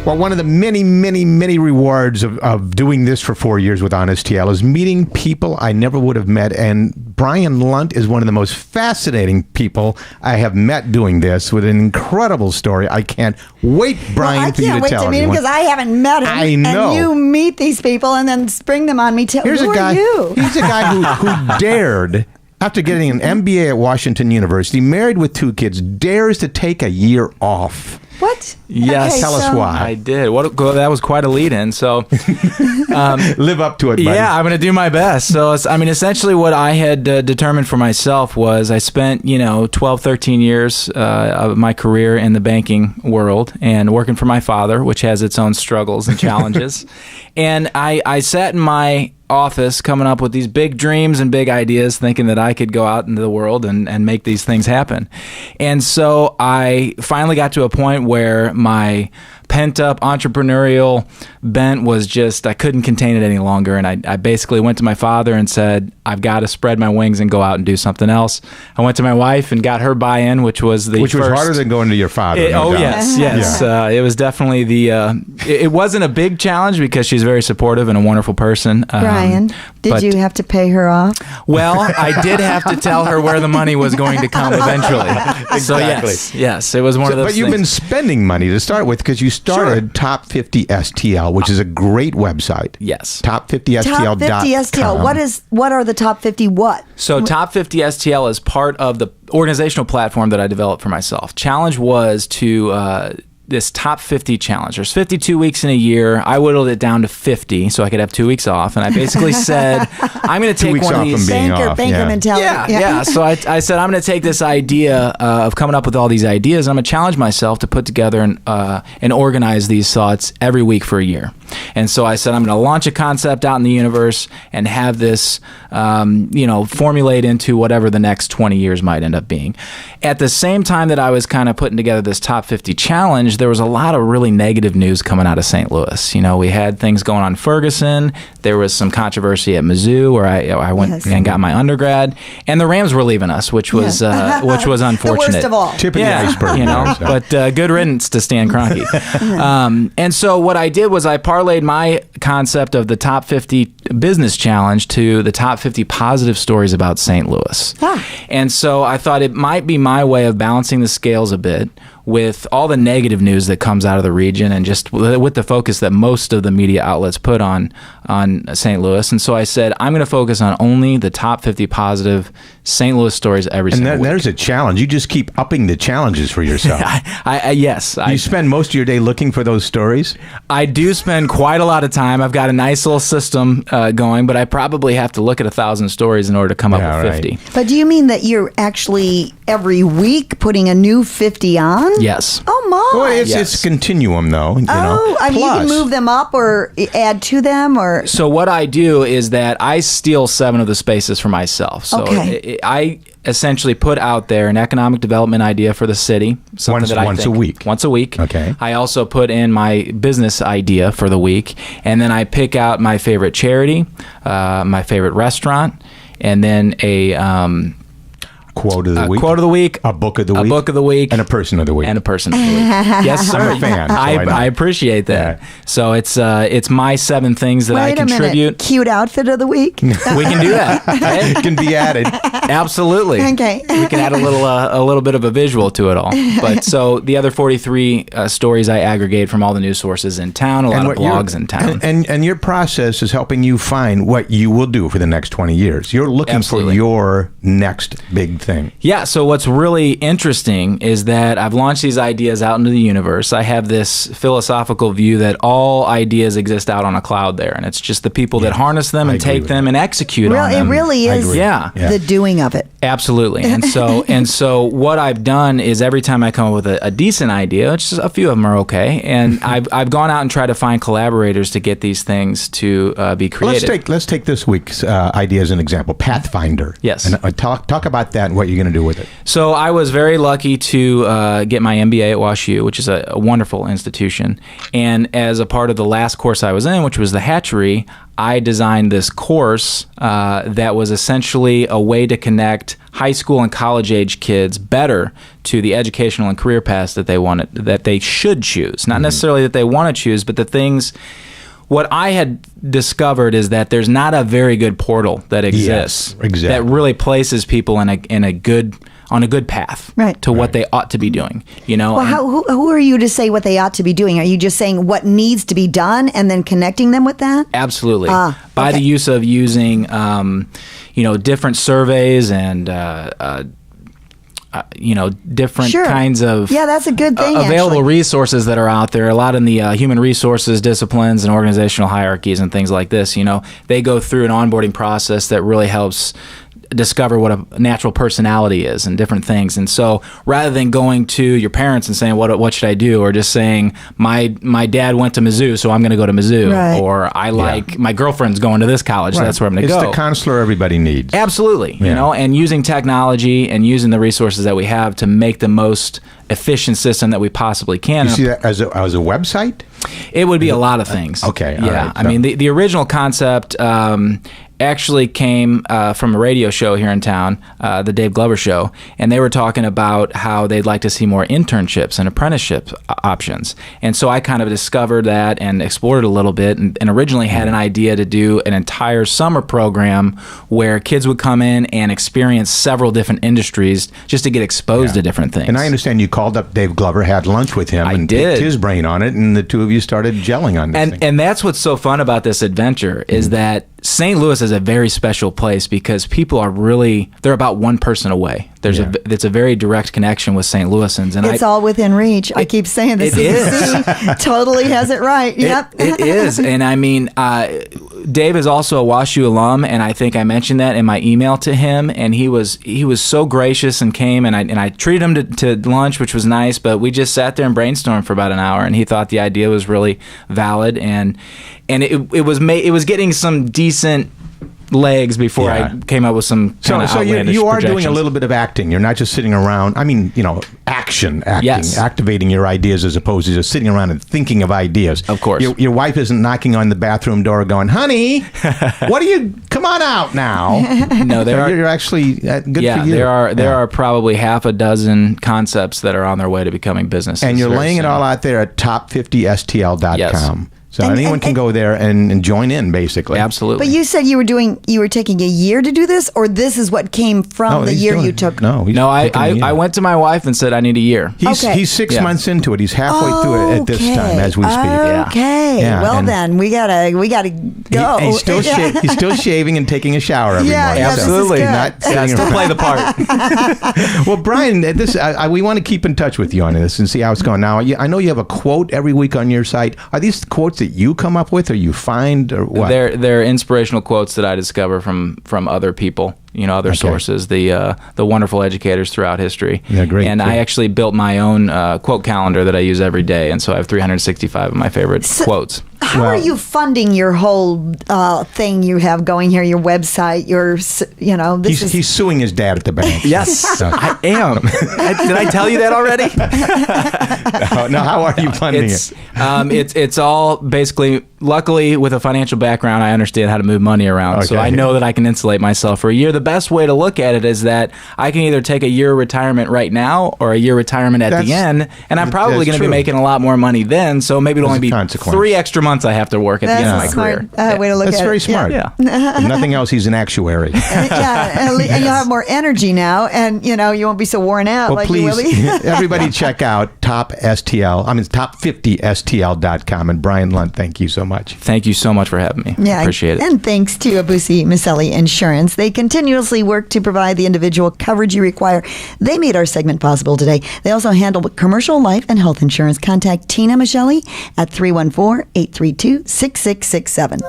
Well, one of the many, many, many rewards of doing this for 4 years with OnStL is meeting people I never would have met. And Brian Lunt is one of the most fascinating people I have met doing this, with an incredible story. I can't wait, Brian, for you to tell I can't wait to meet him because I haven't met him. I know. And you meet these people and then spring them on me. Here's Who a guy, are you? He's a guy who dared, after getting an MBA at Washington University, married with 2 kids, dares to take a year off. What? Yes. Okay, Tell us why. I did. That was quite a lead-in. So, live up to it, buddy. yeah, I'm going to do my best. So, essentially what I had determined for myself was I spent, 12, 13 years of my career in the banking world and working for my father, which has its own struggles and challenges. And I sat in my office coming up with these big dreams and big ideas, thinking that I could go out into the world and make these things happen. And so I finally got to a point where my pent-up entrepreneurial bent was just, I couldn't contain it any longer. And I basically went to my father and said, I've got to spread my wings and go out and do something else. I went to my wife and got her buy-in, which was was harder than going to your father. Yes. Yeah. It was definitely it wasn't a big challenge because she's very supportive and a wonderful person. Brian, did you have to pay her off? Well, I did have to tell her where the money was going to come eventually. Exactly. So yes, it was one of those But you've been things. spending money to start with, because you started Top50STL, which is a great website. Yes. Top50STL.com. Top 50 STL. What are the top 50 what? So Top50STL is part of the organizational platform that I developed for myself. Challenge was to this top 50 challenge. There's 52 weeks in a year. I whittled it down to 50 so I could have 2 weeks off. And I basically said, I'm going to take one of these. Banker mentality. Yeah. So I said, I'm going to take this idea of coming up with all these ideas. And I'm going to challenge myself to put together and organize these thoughts every week for a year. And so I said, I'm going to launch a concept out in the universe and have this, formulate into whatever the next 20 years might end up being. At the same time that I was kind of putting together this top 50 challenge, there was a lot of really negative news coming out of St. Louis. We had things going on in Ferguson. There was some controversy at Mizzou, where I went and got my undergrad, and the Rams were leaving us, which was unfortunate. The worst of all. Tip of the iceberg. But good riddance to Stan Kroenke. And so what I did was I parlayed my concept of the top 50 business challenge to the top 50 positive stories about St. Louis. And so I thought it might be my way of balancing the scales a bit with all the negative news that comes out of the region, and just with the focus that most of the media outlets put on St. Louis. And so I said, I'm going to focus on only the top 50 positive St. Louis stories every single week. And there's a challenge. You just keep upping the challenges for yourself. Yes. You spend most of your day looking for those stories? I do spend quite a lot of time. I've got a nice little system going, but I probably have to look at 1,000 stories in order to come up with 50. But do you mean that you're actually every week putting a new 50 on? Yes. Oh, my. Well, it's a continuum, though. You can move them up or add to them, or... So what I do is that I steal 7 of the spaces for myself. So I essentially put out there an economic development idea for the city. Once a week. Once a week. Okay. I also put in my business idea for the week, and then I pick out my favorite charity, my favorite restaurant, and then a... Quote of the week. Quote of the week. A book of the week. A book of the week. And a person of the week. And a person of the week. Yes, sir. I'm a fan. I appreciate that. Yeah. So it's my 7 things that I contribute. Wait a minute. Cute outfit of the week? We can do that. It can be added. Absolutely. Okay. We can add a little bit of a visual to it all. But so the other 43 stories I aggregate from all the news sources in town, a lot of blogs in town. And your process is helping you find what you will do for the next 20 years. You're looking for your next big thing. Yeah, so what's really interesting is that I've launched these ideas out into the universe. I have this philosophical view that all ideas exist out on a cloud there, and it's just the people that harness them and take them and execute on them. It really is the doing of it. Absolutely. And so what I've done is every time I come up with a decent idea, which is a few of them are okay, and I've gone out and tried to find collaborators to get these things to be created. Let's take this week's idea as an example. Pathfinder. Yes. And talk about that. what you're going to do with it. So I was very lucky to get my MBA at WashU, which is a wonderful institution. And as a part of the last course I was in, which was the hatchery, I designed this course that was essentially a way to connect high school and college age kids better to the educational and career paths that they should choose. Not necessarily that they want to choose, but the things. What I had discovered is that there's not a very good portal that exists that really places people on a good path to what they ought to be doing. Well, who are you to say what they ought to be doing? Are you just saying what needs to be done and then connecting them with that? Absolutely. By the use of using different surveys and different kinds of that's a good thing, available resources that are out there. A lot in the human resources disciplines and organizational hierarchies and things like this. They go through an onboarding process that really helps discover what a natural personality is and different things. And so rather than going to your parents and saying, what should I do? Or just saying, my dad went to Mizzou, so I'm going to go to Mizzou. Right. Or I like, my girlfriend's going to this college, so that's where I'm going to go. It's the counselor everybody needs. Absolutely. And using technology and using the resources that we have to make the most efficient system that we possibly can. You see that as a website? It would be a lot of things. Okay. Yeah. All right. I mean, the original concept actually came from a radio show here in town, the Dave Glover Show, and they were talking about how they'd like to see more internships and apprenticeship options. And so I kind of discovered that and explored it a little bit, and originally had an idea to do an entire summer program where kids would come in and experience several different industries just to get exposed to different things. And I understand you called up Dave Glover, had lunch with him, and picked his brain on it, and the two of you started gelling on this thing. And that's what's so fun about this adventure is that St. Louis is a very special place because people are they're about one person away. It's a very direct connection with St. Louisans. And it's all within reach. I keep saying the CDC totally has it right. Yep. It is. And I mean, Dave is also a WashU alum, and I think I mentioned that in my email to him, and he was so gracious and came, and I treated him to lunch, which was nice, but we just sat there and brainstormed for about an hour, and he thought the idea was really valid, and it was getting some decent legs before I came up with some kind of outlandish you are doing a projections. little bit of acting. You're not just sitting around. I mean, acting, activating your ideas as opposed to just sitting around and thinking of ideas. Of course. Your wife isn't knocking on the bathroom door going, honey, come on out now. No, you're actually good for you. there are probably half a dozen concepts that are on their way to becoming businesses. And you're laying it all out there at top50stl.com. Yes. So anyone can go there and join in, basically. Absolutely. But you said you were taking a year to do this, or this is what came from the year you took? I went to my wife and said I need a year. He's 6 months into it. He's halfway through it at this time as we speak. Okay. Yeah. Well, then we gotta go. He's still shaving and taking a shower every morning. Absolutely. Not still play the part. Well, Brian, we want to keep in touch with you on this and see how it's going. Now, I know you have a quote every week on your site. Are these quotes that you come up with, or you find, or what? They're inspirational quotes that I discover from other people, other sources, the wonderful educators throughout history. Yeah, great. And I actually built my own quote calendar that I use every day, and so I have 365 of my favorite quotes. How are you funding your whole thing you have going here, your website, He's suing his dad at the bank. Yes, I am. Did I tell you that already? No, how are you funding it? It's all basically, luckily, with a financial background, I understand how to move money around. Okay. So I know that I can insulate myself for a year. The best way to look at it is that I can either take a year retirement right now or a year retirement at the end, and I'm probably going to be making a lot more money then, so maybe it'll only be 3 extra months I have to work at the end of my career. Way to look at it. That's very smart. Yeah. If nothing else, he's an actuary. And you'll have more energy now, and you won't be so worn out. Well, please, everybody check out top50stl.com. And Brian Lunt, thank you so much. Thank you so much for having me. Yeah, appreciate it. And thanks to Abusi Maselli Insurance. They continuously work to provide the individual coverage you require. They made our segment possible today. They also handle commercial life and health insurance. Contact Tina Maselli at 314-832-6667.